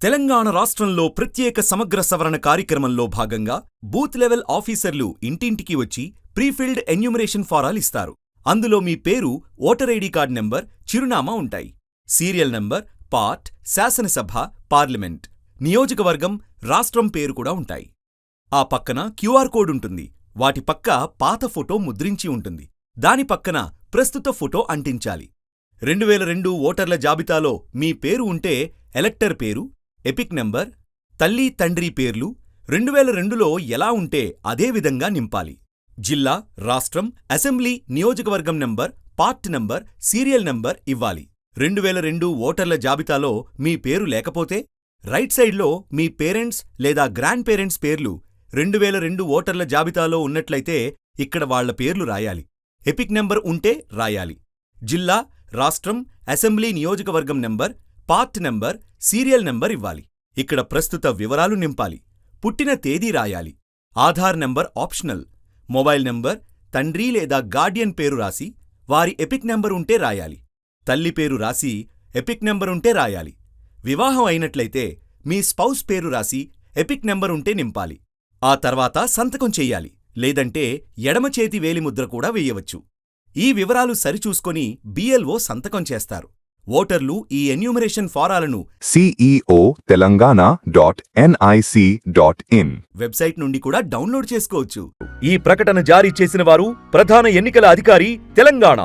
తెలంగాణ రాష్ట్రంలో ప్రత్యేక సమగ్ర సవరణ కార్యక్రమంలో భాగంగా బూత్ లెవెల్ ఆఫీసర్లు ఇంటింటికి వచ్చి ప్రీఫిల్డ్ ఎన్యూమరేషన్ ఫారాలు ఇస్తారు. అందులో మీ పేరు, ఓటర్ ఐడి కార్డ్ నెంబర్, చిరునామా ఉంటాయి. సీరియల్ నంబర్, పార్ట్, శాసనసభ, పార్లమెంట్, నియోజకవర్గం, రాష్ట్రం పేరు కూడా ఉంటాయి. ఆ పక్కన క్యూఆర్ కోడ్ ఉంటుంది. వాటి పక్క పాత ఫోటో ముద్రించి ఉంటుంది. దాని పక్కన ప్రస్తుత ఫోటో అంటించాలి. 2002 ఓటర్ల జాబితాలో మీ పేరు ఉంటే ఎలక్టర్ పేరు, ఎపిక్ నంబర్, తల్లి తండ్రి పేర్లు 2002లో ఎలా ఉంటే అదే విధంగా నింపాలి. జిల్లా, రాష్ట్రం, అసెంబ్లీ, నియోజకవర్గం number, part number, serial number ఇవ్వాలి. 2002 ఓటర్ల జాబితాలో మీ పేరు లేకపోతే రైట్ సైడ్లో మీ పేరెంట్స్ లేదా గ్రాండ్ పేరెంట్స్ పేర్లు 2002 ఓటర్ల జాబితాలో ఉన్నట్లయితే ఇక్కడ వాళ్ల పేర్లు రాయాలి. ఎపిక్ నంబర్ ఉంటే రాయాలి. జిల్లా, రాష్ట్రం, అసెంబ్లీ, నియోజకవర్గం number, part number, serial number ఇవ్వాలి. ఇక్కడ ప్రస్తుత వివరాలు నింపాలి. పుట్టిన తేదీ రాయాలి. Aadhaar number optional. Mobile number, తండ్రి లేదా గార్డియన్ పేరు రాసి వారి ఎపిక్ నంబర్ ఉంటే రాయాలి. తల్లి పేరు రాసి ఎపిక్ నంబర్ ఉంటే రాయాలి. వివాహం అయినట్లయితే మీ స్పౌస్ పేరు రాసి ఎపిక్ నంబర్ ఉంటే నింపాలి. ఆ తర్వాత సంతకం చెయ్యాలి. లేదంటే ఎడమ చేతి వేలిముద్ర కూడా వేయవచ్చు. ఈ వివరాలు సరిచూసుకొని BLO సంతకం చేస్తారు. ఓటర్లు ఈ ఎన్యూమరేషన్ ఫారాలను ceo.telangana.nic.in వెబ్సైట్ నుండి కూడా డౌన్లోడ్ చేసుకోవచ్చు. ఈ ప్రకటన జారీ చేసిన వారు ప్రధాన ఎన్నికల అధికారి, తెలంగాణ.